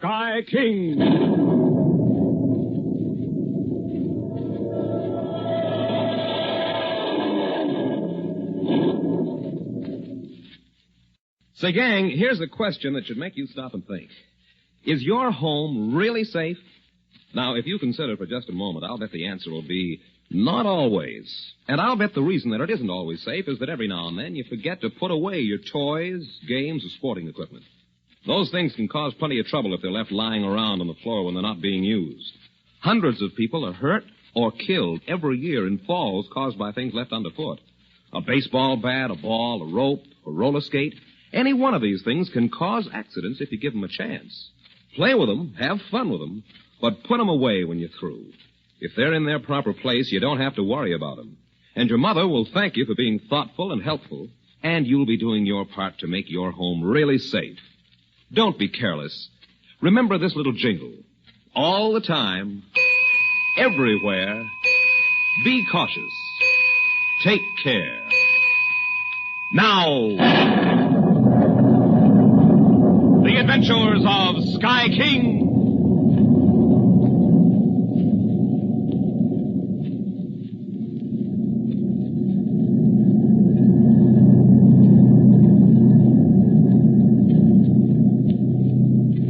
Sky King. Say, gang, here's a question that should make you stop and think. Is your home really safe? Now, if you consider for just a moment, I'll bet the answer will be not always. And I'll bet the reason that it isn't always safe is that every now and then you forget to put away your toys, games, or sporting equipment. Those things can cause plenty of trouble if they're left lying around on the floor when they're not being used. Hundreds of people are hurt or killed every year in falls caused by things left underfoot. A baseball bat, a ball, a rope, a roller skate. Any one of these things can cause accidents if you give them a chance. Play with them, have fun with them, but put them away when you're through. If they're in their proper place, you don't have to worry about them. And your mother will thank you for being thoughtful and helpful, and you'll be doing your part to make your home really safe. Don't be careless. Remember this little jingle. All the time, everywhere, be cautious. Take care. Now... The Adventures of Sky King.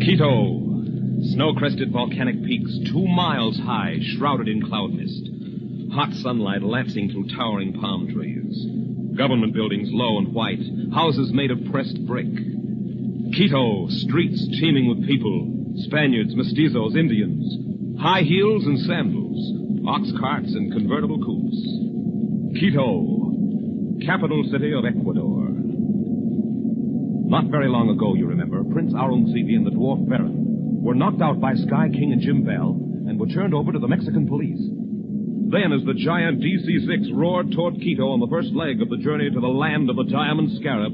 Quito. Snow-crested volcanic peaks 2 miles high, shrouded in cloud mist. Hot sunlight lancing through towering palm trees. Government buildings low and white. Houses made of pressed brick. Quito, streets teeming with people, Spaniards, mestizos, Indians, high heels and sandals, ox carts and convertible coupes. Quito, capital city of Ecuador. Not very long ago, you remember, Prince Aurungzebe and the dwarf Baron were knocked out by Sky King and Jim Bell and were turned over to the Mexican police. Then, as the giant DC-6 roared toward Quito on the first leg of the journey to the land of the Diamond Scarab,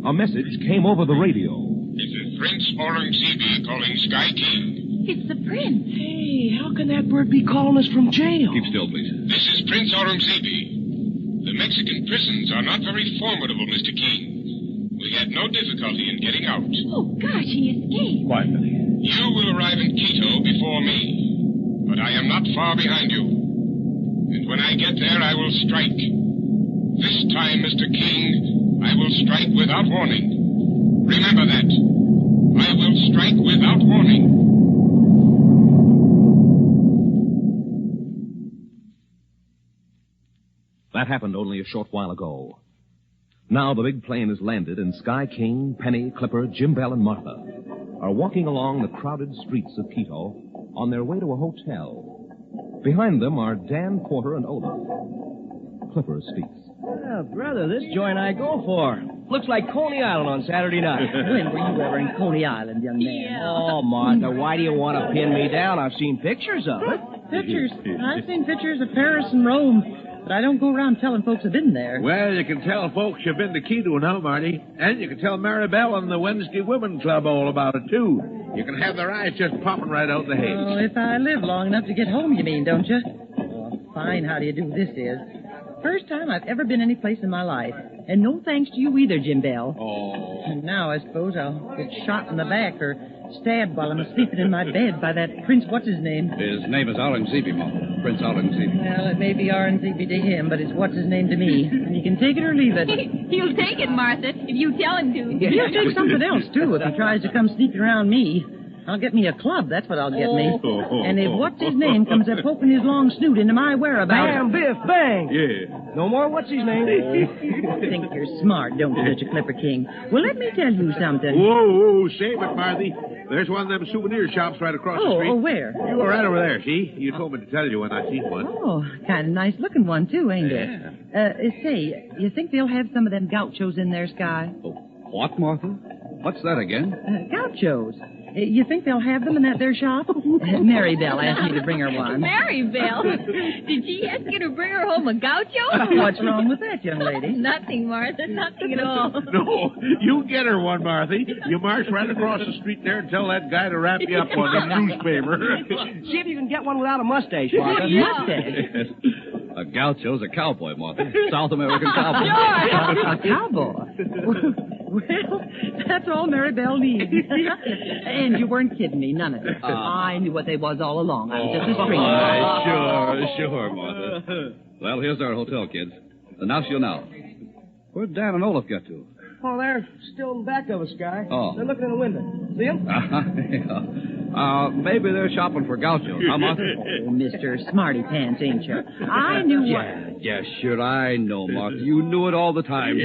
a message came over the radio. This is Prince Aurungzebe calling Sky King. It's the prince. Hey, how can that bird be calling us from jail? Keep still, please. This is Prince Aurungzebe. The Mexican prisons are not very formidable, Mr. King. We had no difficulty in getting out. Oh, gosh, he escaped. Quiet, Billy. You will arrive in Quito before me, but I am not far behind you. And when I get there, I will strike. This time, Mr. King, I will strike without warning. Remember that. I will strike without warning. That happened only a short while ago. Now the big plane has landed, and Sky King, Penny, Clipper, Jim Bell, and Martha are walking along the crowded streets of Quito on their way to a hotel. Behind them are Dan, Porter, and Olaf. Clipper speaks. Yeah, brother, this joint I go for. Looks like Coney Island on Saturday night. When were you ever in Coney Island, young man? Yeah. Oh, Martha, why do you want to pin me down? I've seen pictures of it. Pictures. I've seen pictures of Paris and Rome, but I don't go around telling folks I've been there. Well, you can tell folks you've been to Quito now, Marty. And you can tell Maribel and the Wednesday Women Club all about it, too. You can have their eyes just popping right out the head. Oh, if I live long enough to get home, you mean, don't you? Oh, fine how do you do this is. First time I've ever been any place in my life. And no thanks to you either, Jim Bell. Oh. And now I suppose I'll get shot in the back or stabbed while I'm sleeping in my bed by that Prince what's-his-name. His name is Aurungzebe, Mom. Prince Aurungzebe. Well, it may be Aurungzebe to him, but it's what's-his-name to me. And you can take it or leave it. He'll take it, Martha, if you tell him to. He'll take something else, too, if he tries to come sneaking around me. I'll get me a club, that's what I'll get me. And if what's-his-name comes up poking his long snoot into my whereabouts... Bam, biff, bang. Yeah. No more what's-his-name. You think you're smart, don't you, Mr. Clipper King? Well, let me tell you something. Whoa, save it, Marthy. There's one of them souvenir shops right across the street. Oh, where? You were right over there, see? You told me to tell you when I seen one. Oh, kind of nice-looking one, too, ain't it? Say, you think they'll have some of them gauchos in there, Sky? Oh, what, Martha? What's that again? Gauchos. You think they'll have them in that there shop? Mary Bell asked me to bring her one. Mary Bell? Did she ask you to bring her home a gaucho? What's wrong with that, young lady? Nothing, Martha. Nothing at all. No, you get her one, Marthy. You march right across the street there and tell that guy to wrap you up on the newspaper. See if you can get one without a mustache, Martha. Mustache? A gaucho's a cowboy, Martha. South American cowboy. A cowboy? Well, that's all Maribel needs. And you weren't kidding me, none of it. I knew what they was all along. I was just a stranger. Sure, Martha. Well, here's our hotel, kids. And now she'll know. Where'd Dan and Olaf get to? Oh, they're still in back of us, Guy. Oh. They're looking in the window. See them? Maybe they're shopping for gauchos, huh, Martha? Oh, Mr. Smarty Pants, ain't you? I knew what... Yeah, sure, I know, Martha. You knew it all the time.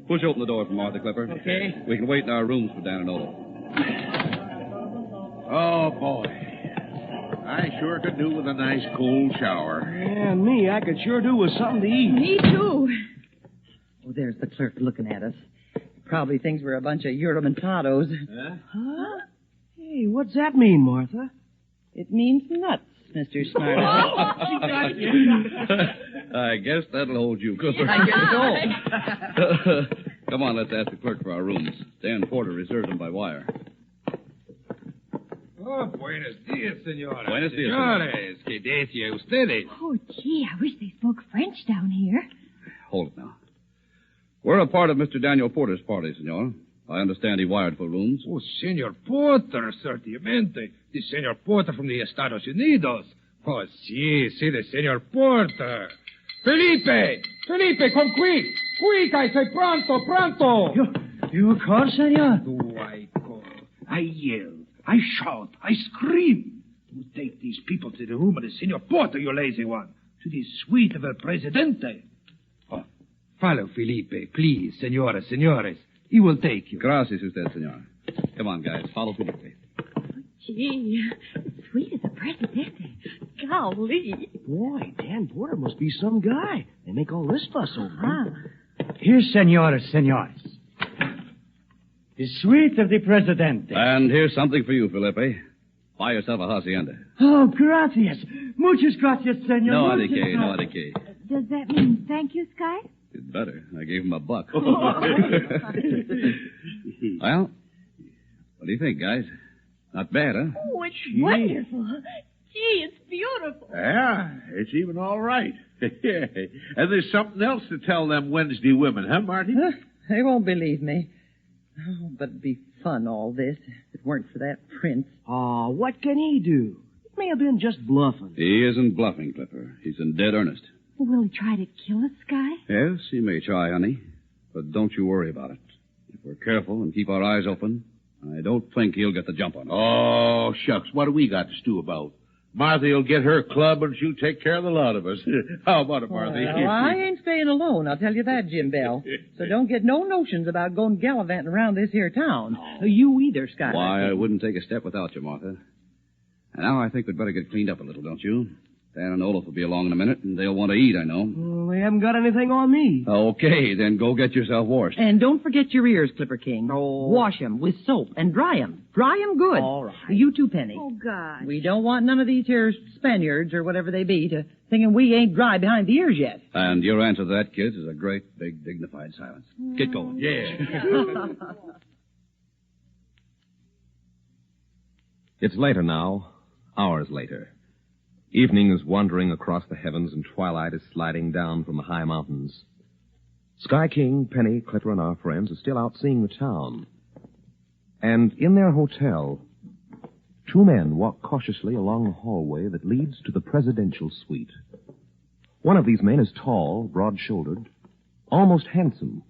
Push open the door for Martha, Clipper. Okay. We can wait in our rooms for Dan and Olaf. Oh, boy. I sure could do with a nice cold shower. Yeah, me, I could sure do with something to eat. Me too. Oh, there's the clerk looking at us. Probably thinks we're a bunch of Euromentados. Huh? Hey, what's that mean, Martha? It means nuts, Mr. Smarty. She got you. I guess that'll hold you, Clipper. I guess so. Come on, let's ask the clerk for our rooms. Dan Porter reserved them by wire. Oh, buenos dias, senora. Buenos dias, Señores, que decía ustedes? Oh, gee, I wish they spoke French down here. Hold it now. We're a part of Mr. Daniel Porter's party, senor. I understand he wired for rooms. Oh, Senor Porter, certamente. The Senor Porter from the Estados Unidos. Oh, sí, the Senor Porter. Felipe, come quick. Quick, I say pronto. You call, senor? Do I call? I yell. I shout. I scream. You take these people to the room of the Senor Porter, you lazy one. To the suite of El Presidente. Oh, follow Felipe, please, senores. He will take you. Gracias, usted, senor. Come on, guys. Follow Felipe. Gee, sweet as a Presidente. Golly. Boy, Dan Porter must be some guy. They make all this fuss over him. Here, senores. The suite of the Presidente. And here's something for you, Felipe. Buy yourself a hacienda. Oh, gracias. Muchas gracias, senor. No Muchas adike, no gracias. adike. Does that mean thank you, Sky? It's better. I gave him $1. Well, what do you think, guys? Not bad, huh? Oh, it's wonderful. Gee, it's beautiful. Yeah, it's even all right. And there's something else to tell them Wednesday women, huh, Marty? They won't believe me. Oh, but it'd be fun, all this, if it weren't for that prince. Oh, what can he do? It may have been just bluffing. He isn't bluffing, Clipper. He's in dead earnest. Will he try to kill us, Sky? Yes, he may try, honey. But don't you worry about it. If we're careful and keep our eyes open, I don't think he'll get the jump on us. Oh, shucks. What do we got to stew about? Marthy'll get her club and she'll take care of the lot of us. How about it, Marthy? Well, I ain't staying alone, I'll tell you that, Jim Bell. So don't get no notions about going gallivanting around this here town. You either, Sky. Why, I wouldn't take a step without you, Martha. And now I think we'd better get cleaned up a little, don't you? Dan and Olaf will be along in a minute, and they'll want to eat, I know. Well, they haven't got anything on me. Okay, then go get yourself washed. And don't forget your ears, Clipper King. Oh. Wash 'em with soap and dry 'em. Dry 'em good. All right. You too, Penny. Oh, gosh. We don't want none of these here Spaniards or whatever they be to thinking we ain't dry behind the ears yet. And your answer to that, kids, is a great, big, dignified silence. Get going. Yeah. It's later now, hours later. Evening is wandering across the heavens and twilight is sliding down from the high mountains. Sky King, Penny, Clipper, and our friends are still out seeing the town. And in their hotel, two men walk cautiously along the hallway that leads to the presidential suite. One of these men is tall, broad-shouldered, almost handsome.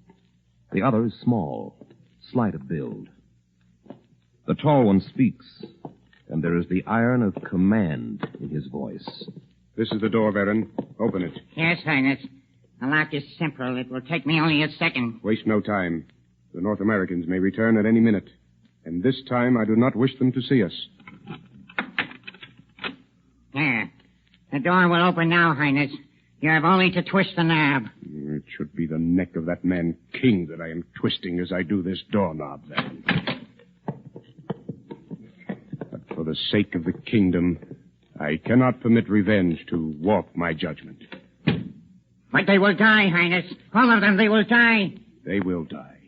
The other is small, slight of build. The tall one speaks, and there is the iron of command in his voice. This is the door, Baron. Open it. Yes, Highness. The lock is simple. It will take me only a second. Waste no time. The North Americans may return at any minute. And this time I do not wish them to see us. There. The door will open now, Highness. You have only to twist the knob. It should be the neck of that man King that I am twisting as I do this doorknob, then. But for the sake of the kingdom, I cannot permit revenge to warp my judgment. But they will die, Highness. All of them, they will die. They will die.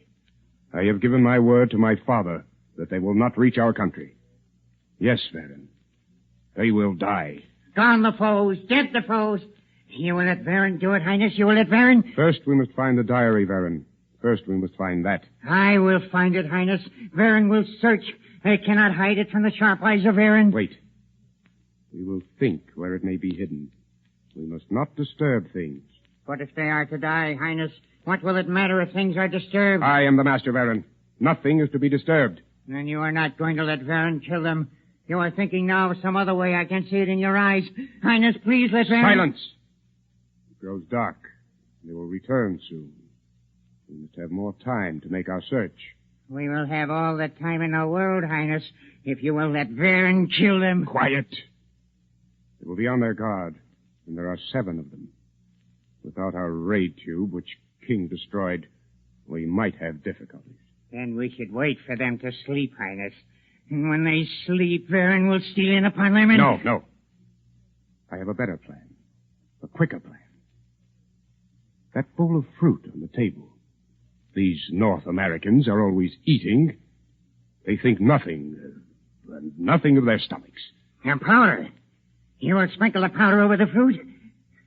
I have given my word to my father that they will not reach our country. Yes, Baron. They will die. Gone the foes, dead the foes. You will let Baron do it, Highness. You will let Baron. First, we must find the diary, Baron. first we must find that. I will find it, Highness. Varen will search. I cannot hide it from the sharp eyes of Varen. Wait. We will think where it may be hidden. We must not disturb things. But if they are to die, Highness, what will it matter if things are disturbed? I am the master, Varen. Nothing is to be disturbed. Then you are not going to let Varen kill them. You are thinking now of some other way. I can see it in your eyes. Highness, please let Varen... Silence! It grows dark. They will return soon. We must have more time to make our search. We will have all the time in the world, Highness, if you will let Varen kill them. Quiet. They will be on their guard, and there are 7 of them. Without our raid tube, which King destroyed, we might have difficulties. Then we should wait for them to sleep, Highness. And when they sleep, Varen will steal in upon them and... No. I have a better plan. A quicker plan. That bowl of fruit on the table. These North Americans are always eating. They think nothing of their stomachs. And powder. You will sprinkle the powder over the fruit?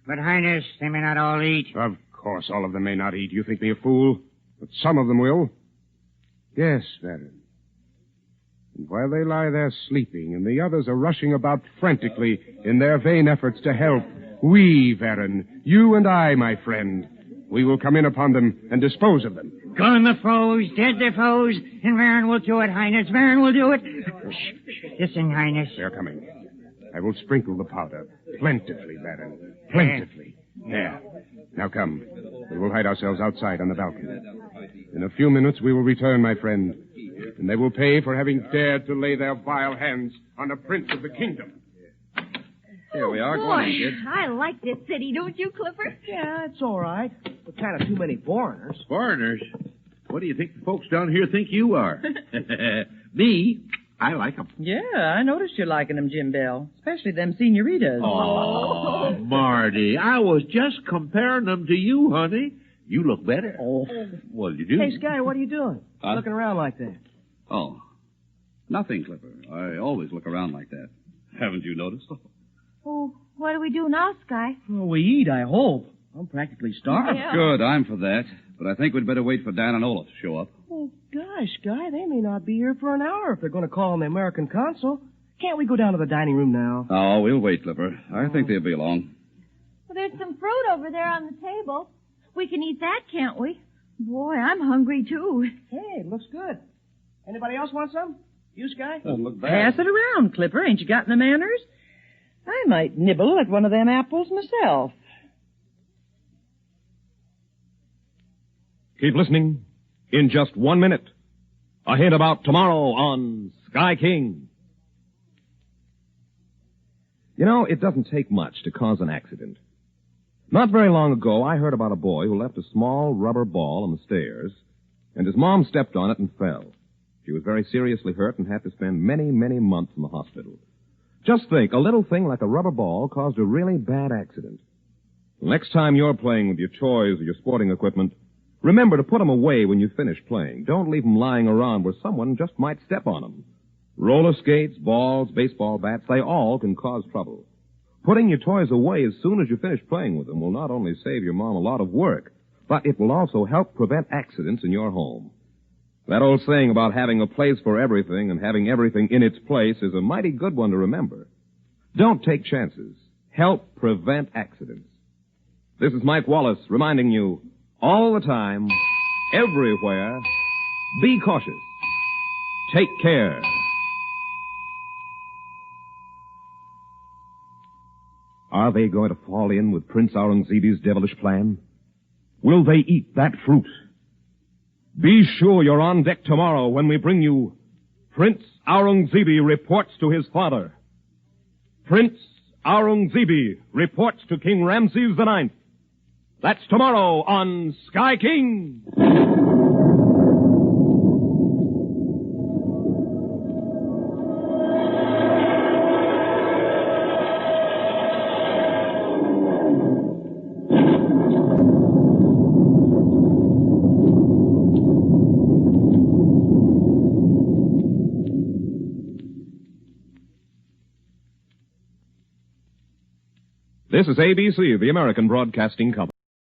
But, Highness, they may not all eat. Of course, all of them may not eat. You think me a fool? But some of them will. Yes, Varen. And while they lie there sleeping and the others are rushing about frantically in their vain efforts to help, we, Varen, you and I, my friend, we will come in upon them and dispose of them. Gone the foes, dead the foes, and Varen will do it, Highness. Varen will do it. Shh. Listen, Highness. They're coming. I will sprinkle the powder. Plentifully, Varen. Plentifully. There. Now come. We will hide ourselves outside on the balcony. In a few minutes we will return, my friend. And they will pay for having dared to lay their vile hands on a prince of the kingdom. Here we are. Boy, Go on, kid. I like this city, don't you, Clifford? Yeah, it's all right. But kind of too many foreigners. Foreigners? What do you think the folks down here think you are? Me? I like them. Yeah, I noticed you're liking them, Jim Bell. Especially them senoritas. Oh, Marty, I was just comparing them to you, honey. You look better. Oh. Well, you do. Hey, Sky, what are you doing? Looking around like that. Oh. Nothing, Clipper. I always look around like that. Haven't you noticed? Oh, what do we do now, Sky? Well, we eat, I hope. I'm practically starved. Yeah. Good, I'm for that. But I think we'd better wait for Dan and Olaf to show up. Oh, gosh, Sky, they may not be here for an hour if they're going to call on the American consul. Can't we go down to the dining room now? Oh, we'll wait, Clipper. I think they'll be along. Well, there's some fruit over there on the table. We can eat that, can't we? Boy, I'm hungry, too. Hey, looks good. Anybody else want some? You, Sky? Doesn't look bad. Pass it around, Clipper. Ain't you got the manners? I might nibble at one of them apples myself. Keep listening. In just 1 minute, a hint about tomorrow on Sky King. You know, it doesn't take much to cause an accident. Not very long ago, I heard about a boy who left a small rubber ball on the stairs, and his mom stepped on it and fell. She was very seriously hurt and had to spend many, many months in the hospital. Just think, a little thing like a rubber ball caused a really bad accident. Next time you're playing with your toys or your sporting equipment, remember to put them away when you finish playing. Don't leave them lying around where someone just might step on them. Roller skates, balls, baseball bats, they all can cause trouble. Putting your toys away as soon as you finish playing with them will not only save your mom a lot of work, but it will also help prevent accidents in your home. That old saying about having a place for everything and having everything in its place is a mighty good one to remember. Don't take chances. Help prevent accidents. This is Mike Wallace reminding you, all the time, everywhere, be cautious. Take care. Are they going to fall in with Prince Aurungzebe's devilish plan? Will they eat that fruit? Be sure you're on deck tomorrow when we bring you Prince Aurungzebe reports to his father. Prince Aurungzebe reports to King Ramses IX. That's tomorrow on Sky King. This is ABC, the American Broadcasting Company.